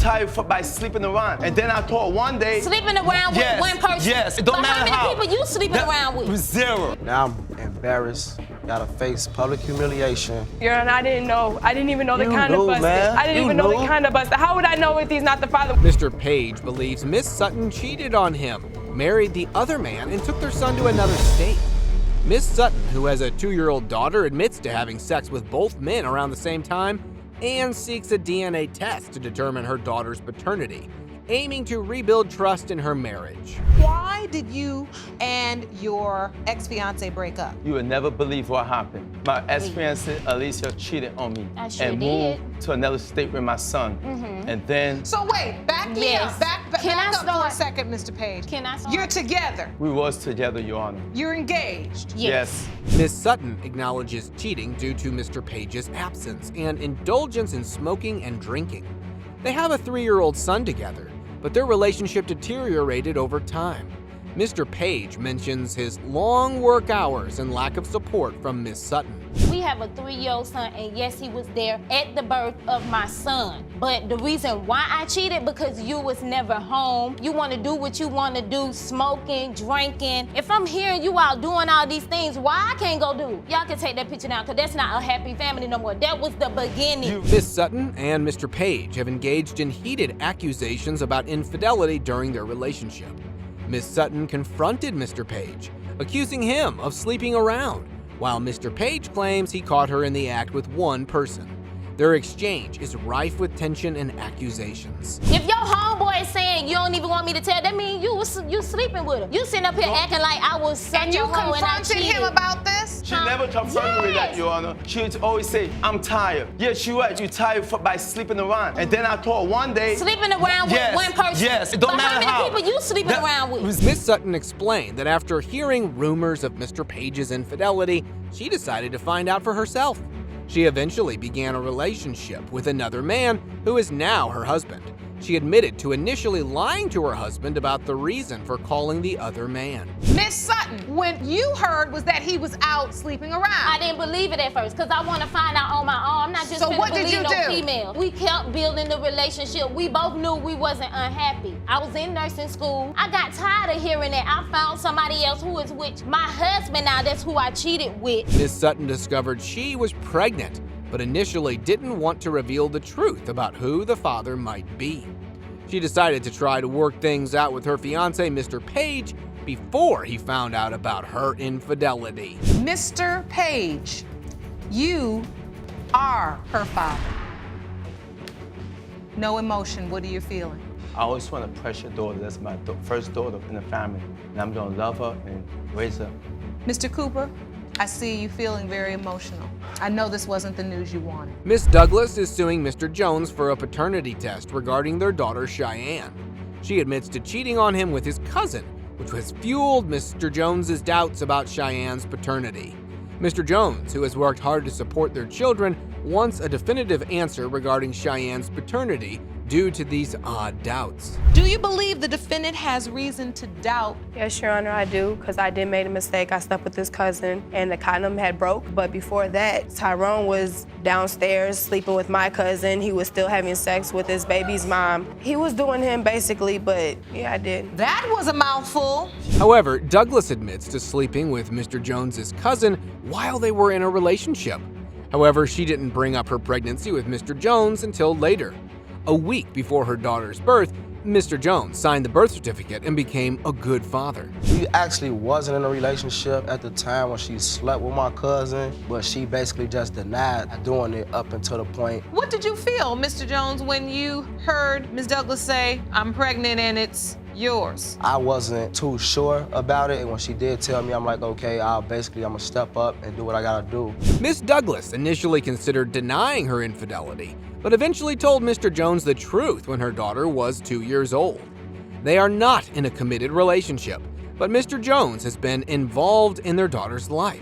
tired by sleeping around. And then I thought one day... Sleeping around with one person? Yes, it don't matter how. How many people you sleeping around with? Zero. Now I'm embarrassed. Gotta face public humiliation. Your Honor, I didn't know. I didn't even know the kind of busted. Man. I didn't even know the kind of busted. How would I know if he's not the father? Mr. Page believes Miss Sutton cheated on him, married the other man, and took their son to another state. Miss Sutton, who has a 2-year-old daughter, admits to having sex with both men around the same time and seeks a DNA test to determine her daughter's paternity, aiming to rebuild trust in her marriage. Why did you and your ex-fiance break up? You would never believe what happened. My ex-fiance, Alicia, cheated on me and moved to another state with my son. And then... So wait, back up for a second, Mr. Page. Can I start? You're together. we was together, Your Honor. You're engaged. Yes. Miss Sutton acknowledges cheating due to Mr. Page's absence and indulgence in smoking and drinking. They have a 3-year-old son together, but their relationship deteriorated over time. Mr. Page mentions his long work hours and lack of support from Miss Sutton. We have a 3-year-old son, and yes, he was there at the birth of my son. But the reason why I cheated, because you was never home. You want to do what you want to do, smoking, drinking. If I'm hearing you out doing all these things, why I can't go do? Y'all can take that picture down, because that's not a happy family no more. That was the beginning. Miss Sutton and Mr. Page have engaged in heated accusations about infidelity during their relationship. Miss Sutton confronted Mr. Page, accusing him of sleeping around, while Mr. Page claims he caught her in the act with one person. Their exchange is rife with tension and accusations. If your homeboy is saying you don't even want me to tell, that means you sleeping with him. You sitting up here acting like I was such And you a hoe and I confronted cheated. him about this? She never confronted me with that, Your Honor. She would always say, I'm tired. Yes, you're right. You're tired by sleeping around. And then I thought one day... Sleeping around with one person? Yes, it don't matter how. How many people you sleeping around with? Miss Sutton explained that after hearing rumors of Mr. Page's infidelity, she decided to find out for herself. She eventually began a relationship with another man who is now her husband. She admitted to initially lying to her husband about the reason for calling the other man. Miss Sutton, when you heard was that he was out sleeping around. I didn't believe it at first, because I want to find out on my own. I'm not just So finna what did believe you no do? female. We kept building the relationship. We both knew we wasn't unhappy. I was in nursing school. I got tired of hearing that. I found somebody else who is with my husband now. That's who I cheated with. Miss Sutton discovered she was pregnant, but initially didn't want to reveal the truth about who the father might be. She decided to try to work things out with her fiancé, Mr. Page, before he found out about her infidelity. Mr. Page, you are her father. No emotion, what are you feeling? I always want a precious daughter. That's my first daughter in the family. And I'm going to love her and raise her. Mr. Cooper, I see you feeling very emotional. I know this wasn't the news you wanted. Miss Douglas is suing Mr. Jones for a paternity test regarding their daughter Cheyenne. She admits to cheating on him with his cousin, which has fueled Mr. Jones's doubts about Cheyenne's paternity. Mr. Jones, who has worked hard to support their children, wants a definitive answer regarding Cheyenne's paternity due to these odd doubts. Do you believe the defendant has reason to doubt? Yes, Your Honor, I do, because I did make a mistake. I slept with his cousin, and the condom had broke. But before that, Tyrone was downstairs sleeping with my cousin. He was still having sex with his baby's mom. He was doing him, basically, but yeah, I did. That was a mouthful. However, Douglas admits to sleeping with Mr. Jones's cousin while they were in a relationship. However, she didn't bring up her pregnancy with Mr. Jones until later. A week before her daughter's birth, Mr. Jones signed the birth certificate and became a good father. We actually wasn't in a relationship at the time when she slept with my cousin, but she basically just denied doing it up until the point. What did you feel, Mr. Jones, when you heard Ms. Douglas say, I'm pregnant and it's yours? I wasn't too sure about it, and when she did tell me, I'm like, okay, I'm gonna step up and do what I gotta do. Miss Douglas initially considered denying her infidelity, but eventually told Mr. Jones the truth when her daughter was 2 years old. They are not in a committed relationship, but Mr. Jones has been involved in their daughter's life.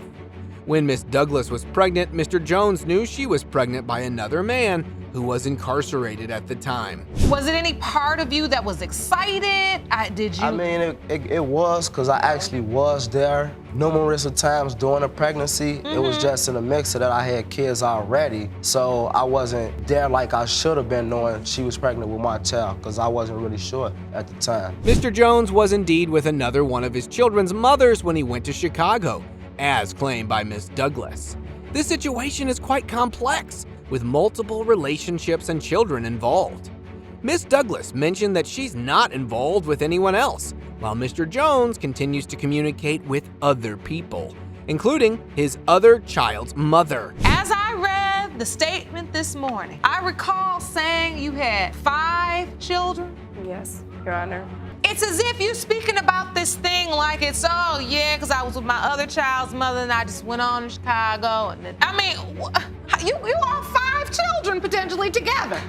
When Miss Douglas was pregnant, Mr. Jones knew she was pregnant by another man who was incarcerated at the time. Was it any part of you that was excited? Did you? I mean, it was, because I actually was there numerous of times during the pregnancy. It was just in the mix of that I had kids already, so I wasn't there like I should have been knowing she was pregnant with my child, because I wasn't really sure at the time. Mr. Jones was indeed with another one of his children's mothers when he went to Chicago, as claimed by Miss Douglas. This situation is quite complex, with multiple relationships and children involved. Miss Douglas mentioned that she's not involved with anyone else, while Mr. Jones continues to communicate with other people, including his other child's mother. As I read the statement this morning, I recall saying you had 5 children. Yes, Your Honor. It's as if you're speaking about this thing like it's, oh yeah, because I was with my other child's mother and I just went on to Chicago. And then, I mean, you all 5 children potentially together.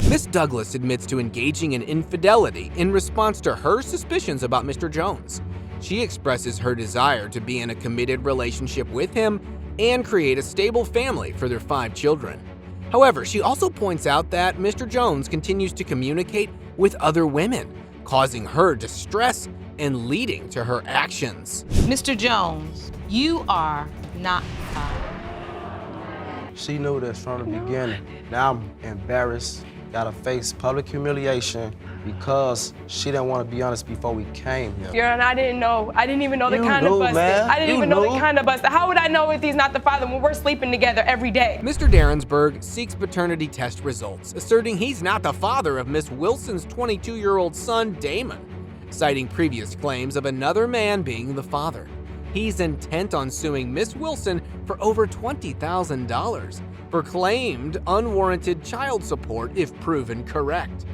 Miss Douglas admits to engaging in infidelity in response to her suspicions about Mr. Jones. She expresses her desire to be in a committed relationship with him and create a stable family for their 5 children. However, she also points out that Mr. Jones continues to communicate with other women, causing her distress and leading to her actions. Mr. Jones, you are not fine. She knew this from the beginning. Now I'm embarrassed, gotta face public humiliation because she didn't want to be honest before we came here. Your Honor, I didn't know. I didn't even know the You kind of knew, busted. man. I didn't You even know knew. the kind of busted. How would I know if he's not the father when we're sleeping together every day? Mr. Darrensburg seeks paternity test results, asserting he's not the father of Miss Wilson's 22-year-old son, Damon, citing previous claims of another man being the father. He's intent on suing Miss Wilson for over $20,000 for claimed unwarranted child support if proven correct.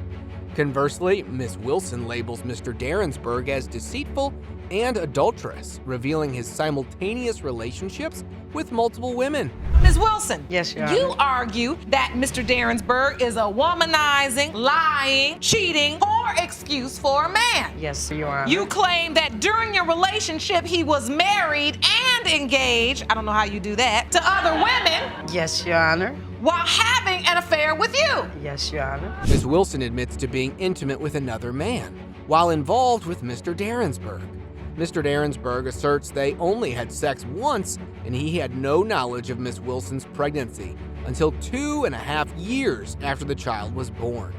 Conversely, Miss Wilson labels Mr. Darrensburg as deceitful and adulterous, revealing his simultaneous relationships with multiple women. Ms. Wilson, Yes, Your Honor. you argue that Mr. Darrensburg is a womanizing, lying, cheating, poor excuse for a man. Yes, Your Honor. You claim that during your relationship he was married and engaged, I don't know how you do that, to other women Yes, Your Honor. while having an affair with you. Yes, Your Honor. Miss Wilson admits to being intimate with another man while involved with Mr. Darrensburg. Mr. Darrensburg asserts they only had sex once and he had no knowledge of Miss Wilson's pregnancy until 2.5 years after the child was born.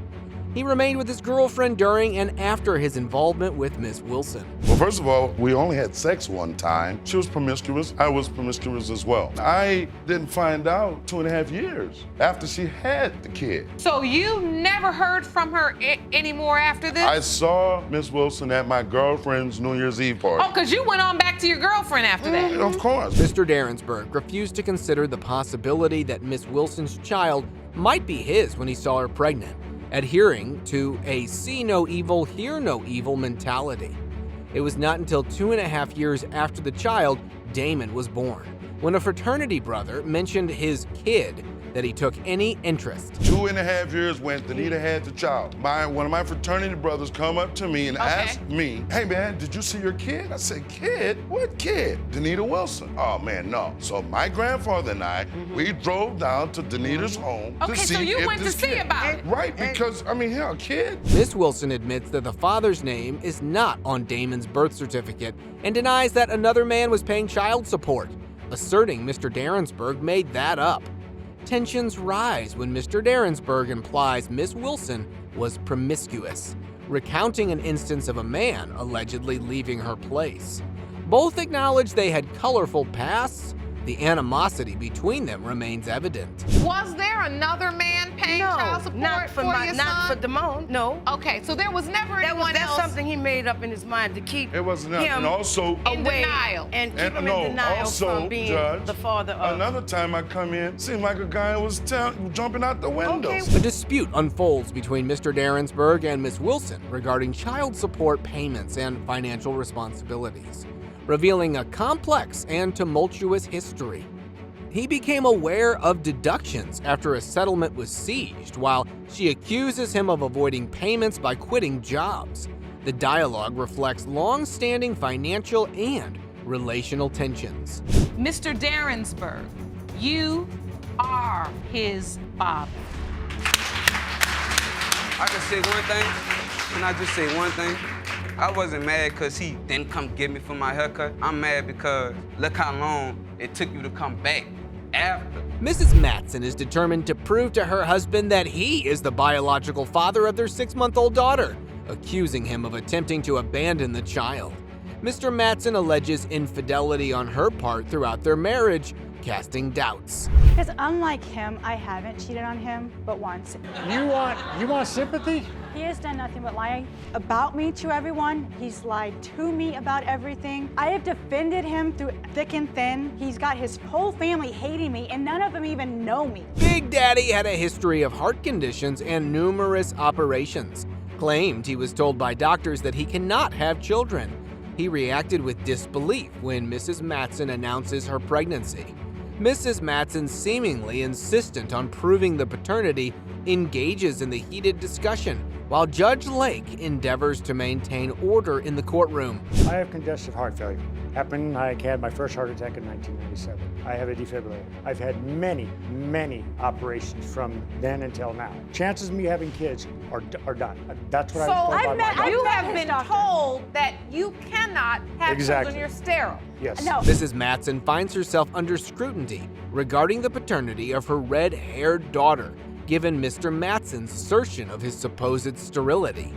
He remained with his girlfriend during and after his involvement with Miss Wilson. Well, first of all, we only had sex one time. She was promiscuous. I was promiscuous as well. I didn't find out 2.5 years after she had the kid. So you never heard from her anymore after this? I saw Miss Wilson at my girlfriend's New Year's Eve party. Oh, because you went on back to your girlfriend after that. Of course. Mr. Darrensburg refused to consider the possibility that Miss Wilson's child might be his when he saw her pregnant, adhering to a see no evil, hear no evil mentality. It was not until 2.5 years after the child, Damon, was born, when a fraternity brother mentioned his kid that he took any interest. 2.5 years when Danita had the child. One of my fraternity brothers come up to me and asked me, hey man, did you see your kid? I said, kid? What kid? Danita Wilson. Oh man, no. So my grandfather and I, we drove down to Danita's home to see so you if went to this see kid. about it. Right, because, I mean, hell, kid. Miss Wilson admits that the father's name is not on Damon's birth certificate and denies that another man was paying child support, asserting Mr. Darrensburg made that up. Tensions rise when Mr. Darrensburg implies Miss Wilson was promiscuous, recounting an instance of a man allegedly leaving her place. Both acknowledge they had colorful pasts. The animosity between them remains evident. Was there another man paying child support not for your not son? for Damone. No. Okay, so there was never anyone That's else something he made up in his mind to keep It wasn't that. him And also, in away denial. and keep him no, in denial also, from being Judge, the father of. another time I come in, seemed like a guy was jumping out the windows. A dispute unfolds between Mr. Darrensburg and Miss Wilson regarding child support payments and financial responsibilities, revealing a complex and tumultuous history. He became aware of deductions after a settlement was seized, while she accuses him of avoiding payments by quitting jobs. The dialogue reflects long-standing financial and relational tensions. Mr. Derensburg, you are his father. I can say one thing. Can I just say one thing? I wasn't mad because he didn't come get me for my haircut. I'm mad because look how long it took you to come back after. Mrs. Matson is determined to prove to her husband that he is the biological father of their 6-month-old daughter, accusing him of attempting to abandon the child. Mr. Matson alleges infidelity on her part throughout their marriage, casting doubts. Because unlike him, I haven't cheated on him but once. You want sympathy? He has done nothing but lie about me to everyone. He's lied to me about everything. I have defended him through thick and thin. He's got his whole family hating me, and none of them even know me. Big Daddy had a history of heart conditions and numerous operations. Claimed he was told by doctors that he cannot have children. He reacted with disbelief when Mrs. Matson announces her pregnancy. Mrs. Matson, seemingly insistent on proving the paternity, engages in the heated discussion, while Judge Lake endeavors to maintain order in the courtroom. I have congestive heart failure. I had my first heart attack in 1997. I have a defibrillator. I've had many operations from then until now. Chances of me having kids are done. That's what I was told by my doctor. You have been told that you cannot have children, you're sterile. Yes. No. Mrs. Matson finds herself under scrutiny regarding the paternity of her red-haired daughter, given Mr. Matson's assertion of his supposed sterility.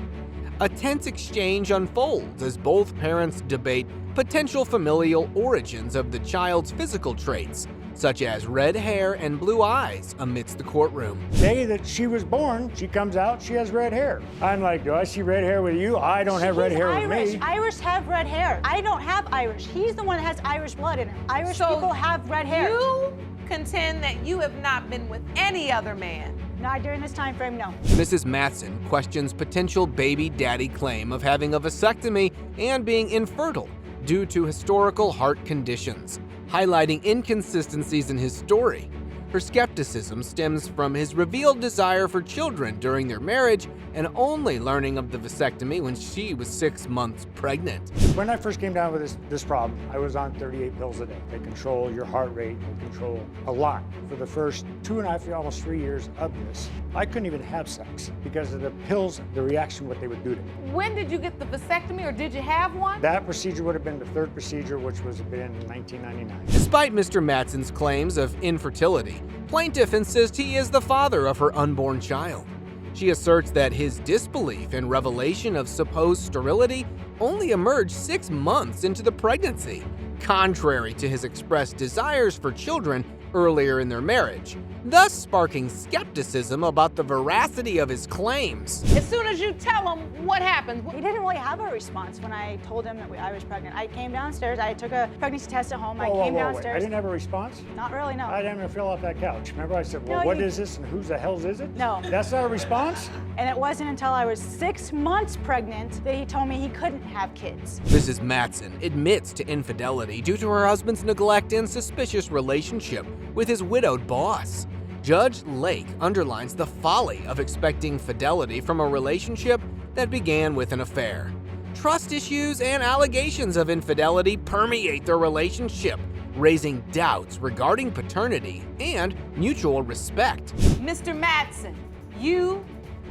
A tense exchange unfolds as both parents debate potential familial origins of the child's physical traits, such as red hair and blue eyes, amidst the courtroom. The day that she was born, she comes out, she has red hair. I'm like, do I see red hair with you? I don't have red hair with me. Irish have red hair. I don't have Irish. He's the one that has Irish blood in him. Irish people have red hair. You contend that you have not been with any other man. Not during this time frame, no. Mrs. Matson questions potential baby daddy claim of having a vasectomy and being infertile due to historical heart conditions, highlighting inconsistencies in his story. Her skepticism stems from his revealed desire for children during their marriage and only learning of the vasectomy when she was 6 months pregnant. When I first came down with this problem, I was on 38 pills a day. They control your heart rate, they control a lot. For the first 2.5, almost 3 years of this, I couldn't even have sex because of the pills, the reaction, what they would do to me. When did you get the vasectomy, or did you have one? That procedure would have been the third procedure, which was in 1999. Despite Mr. Matson's claims of infertility, plaintiff insists he is the father of her unborn child. She asserts that his disbelief and revelation of supposed sterility only emerged 6 months into the pregnancy, contrary to his expressed desires for children earlier in their marriage, thus sparking skepticism about the veracity of his claims. As soon as you tell him, what happens? He didn't really have a response when I told him that I was pregnant. I came downstairs, I took a pregnancy test at home, I came downstairs. I didn't have a response? Not really, no. I didn't even fill out that couch. Remember I said, well, what is this and whose the hell is it? No. That's not a response? And it wasn't until I was 6 months pregnant that he told me he couldn't have kids. Mrs. Matson admits to infidelity due to her husband's neglect and suspicious relationship with his widowed boss. Judge Lake underlines the folly of expecting fidelity from a relationship that began with an affair. Trust issues and allegations of infidelity permeate their relationship, raising doubts regarding paternity and mutual respect. Mr. Matson, you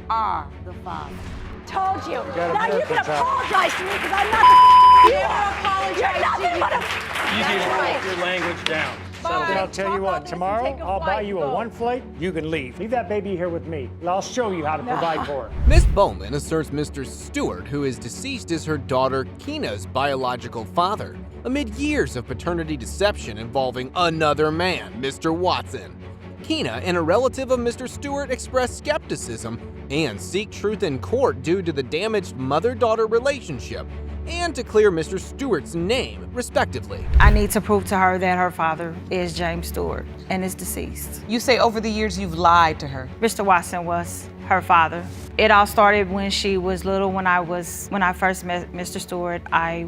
are the father. Told you. Now you can apologize to me because I'm not the You're nothing but a... You need to keep your language down. Then I'll tell you what, tomorrow I'll buy you a one flight, you can leave. Leave that baby here with me. I'll show you how to provide for her. Miss Bowman asserts Mr. Stewart, who is deceased, is her daughter Keena's biological father, amid years of paternity deception involving another man, Mr. Watson. Keena and a relative of Mr. Stewart express skepticism and seek truth in court due to the damaged mother-daughter relationship and to clear Mr. Stewart's name, respectively. I need to prove to her that her father is James Stewart and is deceased. You say over the years you've lied to her. Mr. Watson was her father. It all started when she was little. When I first met Mr. Stewart, I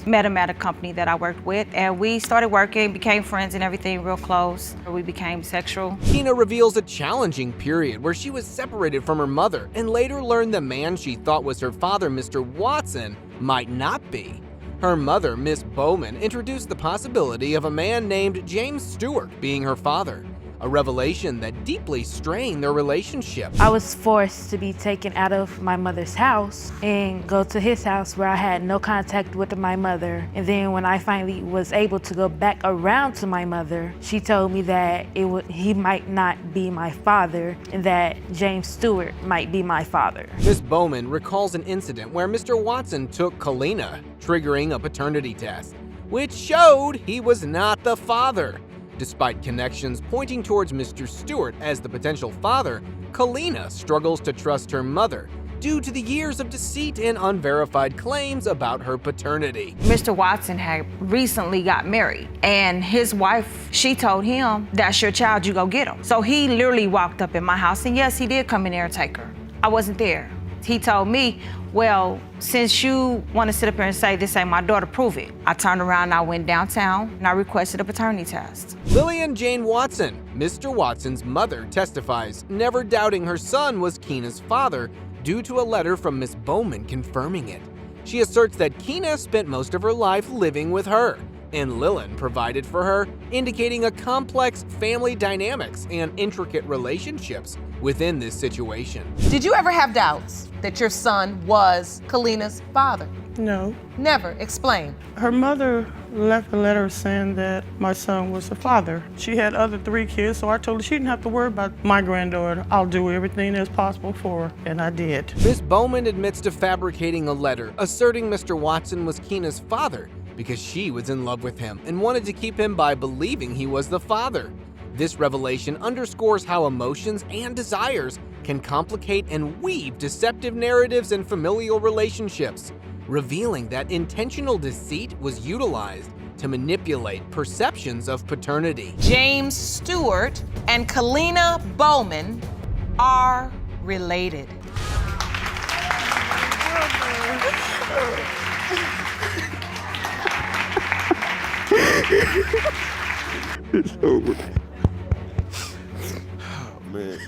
met him at a company that I worked with, and we started working, became friends and everything, real close. We became sexual. Keena reveals a challenging period where she was separated from her mother and later learned the man she thought was her father, Mr. Watson, might not be. Her mother, Miss Bowman, introduced the possibility of a man named James Stewart being her father, a revelation that deeply strained their relationship. I was forced to be taken out of my mother's house and go to his house where I had no contact with my mother. And then when I finally was able to go back around to my mother, she told me that he might not be my father and that James Stewart might be my father. Miss Bowman recalls an incident where Mr. Watson took Kalina, triggering a paternity test, which showed he was not the father. Despite connections pointing towards Mr. Stewart as the potential father, Kalina struggles to trust her mother due to the years of deceit and unverified claims about her paternity. Mr. Watson had recently got married, and his wife, she told him, "That's your child, you go get him." So he literally walked up in my house, and yes, he did come in there and take her. I wasn't there. He told me, "Well, since you want to sit up here and say this ain't my daughter, prove it." I turned around and I went downtown and I requested a paternity test. Lillian Jane Watson, Mr. Watson's mother, testifies, never doubting her son was Keena's father due to a letter from Miss Bowman confirming it. She asserts that Keena spent most of her life living with her, and Lillian provided for her, indicating a complex family dynamics and intricate relationships within this situation. Did you ever have doubts that your son was Kalina's father? No. Never. Explain. Her mother left a letter saying that my son was the father. She had other 3 kids, so I told her she didn't have to worry about my granddaughter. I'll do everything that's possible for her, and I did. Miss Bowman admits to fabricating a letter asserting Mr. Watson was Keena's father because she was in love with him and wanted to keep him by believing he was the father. This revelation underscores how emotions and desires can complicate and weave deceptive narratives in familial relationships, revealing that intentional deceit was utilized to manipulate perceptions of paternity. James Stewart and Kalina Bowman are related. It's over. Oh, man.